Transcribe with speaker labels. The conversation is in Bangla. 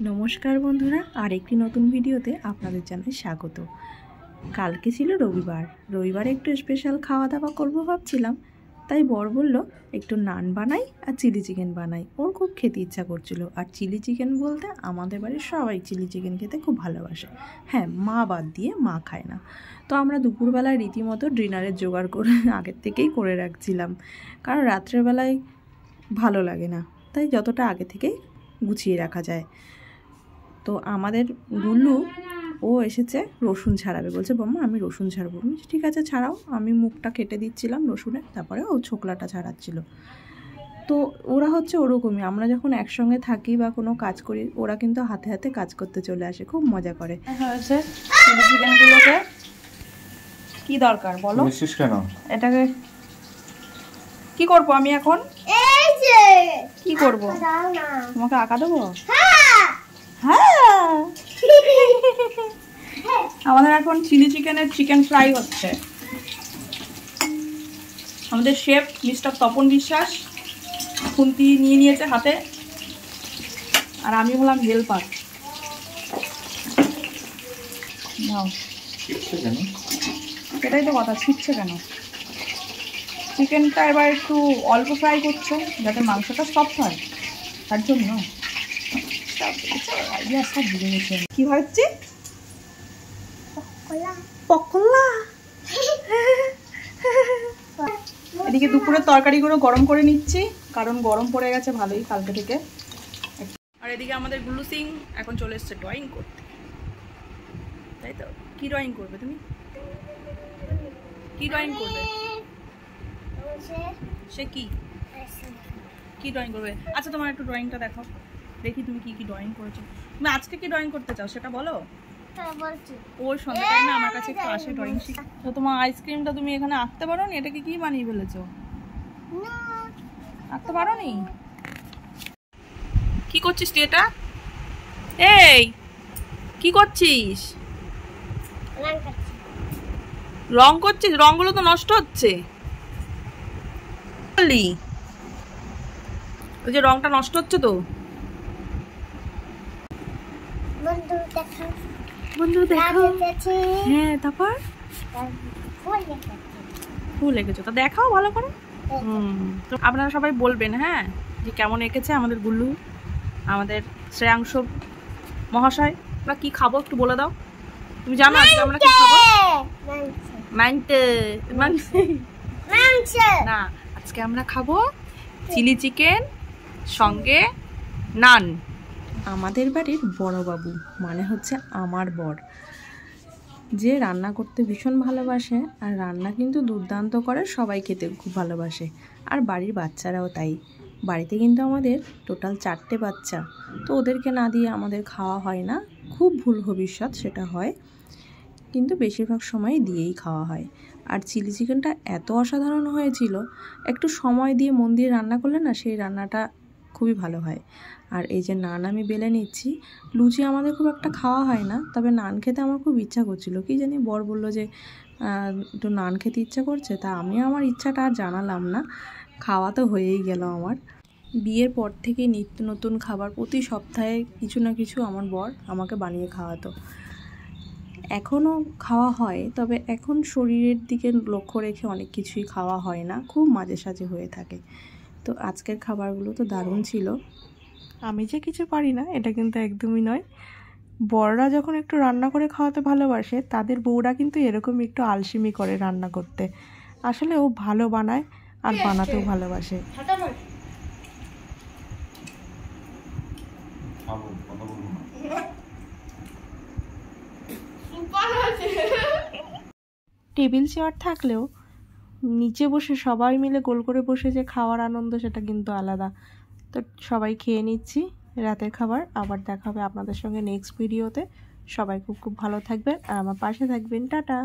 Speaker 1: নমস্কার বন্ধুরা, আরেকটি নতুন ভিডিওতে আপনাদের জানাই স্বাগত। কালকে ছিল রবিবারে একটু স্পেশাল খাওয়া দাওয়া করবো ভাবছিলাম, তাই বর বলল একটু নান বানাই আর চিলি চিকেন বানাই। ওর খুব খেতে ইচ্ছা করছিল। আর চিলি চিকেন বলতে আমাদের বাড়ির সবাই চিলি চিকেন খেতে খুব ভালোবাসে। হ্যাঁ, মা বাদ দিয়ে, মা খায় না। তো আমরা দুপুরবেলায় রীতিমতো ডিনারের জোগাড় করে আগের থেকেই করে রাখছিলাম, কারণ রাত্রেবেলায় ভালো লাগে না, তাই যতটা আগে থেকেই গুছিয়ে রাখা যায়। তো আমাদের গুল্লু ও এসেছে রসুন ছাড়াবে, বলছে বম্মা আমি রসুন ছাড়বো। ঠিক আছে ছাড়াও। আমি মুখটা কেটে দিচ্ছিলাম রসুনের, তারপরে ও ছোকলাটা ছাড়াচ্ছিল। তো ওরা হচ্ছে ওরকমই, আমরা যখন একসঙ্গে থাকি বা কোনো কাজ করি, ওরা কিন্তু হাতে হাতে কাজ করতে চলে আসে, খুব মজা করে। হয়েছে চিলি চিকেনগুলোকে কি দরকার বলো? কেন এটাকে কি করবো আমি এখন? কি করবো? তোমাকে আঁকা দেবো? হ্যাঁ, আমাদের এখন চিলি চিকেনের চিকেন ফ্রাই হচ্ছে। আমাদের শেফ মিস্টার তপন বিশ্বাস খুন্তি নিয়ে নিয়েছে হাতে, আর আমি হলাম হেল্পার। নাও, সেটাই তো কথা, ছিটছে কেন? চিকেনটা এবার একটু অল্প ফ্রাই করছে যাতে মাংসটা সফট হয়, তার জন্য। সব বুঝে গেছে কি হচ্ছে। পকোড়া। এদিকে দুপুরের তরকারিগুলো গরম করে নিচ্ছি, কারণ গরম পড়ে গেছে ভালোই কালকে থেকে। আর এদিকে আমাদের গুল্লু সিং এখন চলে এসছে ড্রয়িং করতে, তাই তো? কি ড্রয়িং করবে তুমি? কি ড্রয়িং করবে সে? কি ড্রয়িং করবে? আচ্ছা তোমার একটু ড্রয়িংটা দেখো, দেখি তুমি কি কি ড্রয়িং করেছো। তুমি আজকে কি ড্রয়িং করতে চাও সেটা বলো। ওই সন্ধ্যা টাইমে আমার কাছে একটু আসে ড্রয়িং শিখ। তো তোমার আইসক্রিমটা তুমি এখানে আঁকতে পারো নি? এটাকে কি বানিয়ে ফেলেছো? আঁকতে পারো নি? কি করছিস তুই এটা? এই কি করছিস? রং করছিস? রংগুলো তো নষ্ট হচ্ছে। ওই যে রংটা নষ্ট হচ্ছে তো। বন্ধু দেখো। হ্যাঁ, তারপর ফুল এঁকেছো, তা দেখাও ভালো করে। তো আপনারা সবাই বলবেন হ্যাঁ, যে কেমন এঁকেছে আমাদের গুল্লু, আমাদের শ্রেয়াংশ মহাশয়। আমরা কি খাবো একটু বলে দাও। তুমি জানো আজকে আমরা কি খাবো? না, আজকে আমরা খাবো চিলি চিকেন সঙ্গে নান। আমাদের বাড়ির বড়বাবু মানে হচ্ছে আমার বর, যে রান্না করতে ভীষণ ভালোবাসে, আর রান্না কিন্তু দুর্দান্ত করে, সবাই খেতে খুব ভালোবাসে, আর বাড়ির বাচ্চারাও তাই। বাড়িতে কিন্তু আমাদের টোটাল 4টে বাচ্চা, তো ওদেরকে না দিয়ে আমাদের খাওয়া হয় না। খুব ভুল ভবিষ্যৎ সেটা হয়, কিন্তু বেশিরভাগ সময় দিয়েই খাওয়া হয়। আর চিলি চিকেনটা এত অসাধারণ হয়েছিল, একটু সময় দিয়ে মন দিয়ে রান্না করলে না, সেই রান্নাটা খুবই ভালো হয়। আর এই যে নান আমি বেলে নিচ্ছি, লুচি আমাদের খুব একটা খাওয়া হয় না, তবে নান খেতে আমার খুব ইচ্ছা করছিল। কি জানি বর বললো যে একটু নান খেতে ইচ্ছা করছে, তা আমি আমার ইচ্ছাটা আর জানালাম না, খাওয়া তো হয়েই গেল আমার। বিয়ের পর থেকে নিত্য নতুন খাবার প্রতি সপ্তাহে কিছু না কিছু আমার বর আমাকে বানিয়ে খাওয়াতো। এখনও খাওয়া হয়, তবে এখন শরীরের দিকে লক্ষ্য রেখে অনেক কিছুই খাওয়া হয় না, খুব মাঝে সাঝে হয়ে থাকে। তো আজকের খাবারগুলো তো দারুণ ছিল। আমি যে কিছু পারি না এটা কিন্তু একদমই নয়। বড়রা যখন একটু রান্না করে খাওয়াতে ভালোবাসে, তাদের বউরা কিন্তু এরকম একটু আলসেমি করে রান্না করতে। আসলে ও ভালো বানায় আর বানাতেও ভালোবাসে। টেবিল চেয়ার থাকলেও নিচে বসে সবাই মিলে গোল করে বসে যে খাওয়ার আনন্দ, সেটা কিন্তু আলাদা। তো সবাই খেয়ে নিচ্ছি রাতের খাবার। আবার দেখা হবে আপনাদের সঙ্গে নেক্সট ভিডিওতে। সবাই খুব খুব ভালো থাকবেন আর আমার পাশে থাকবেন। টাটা।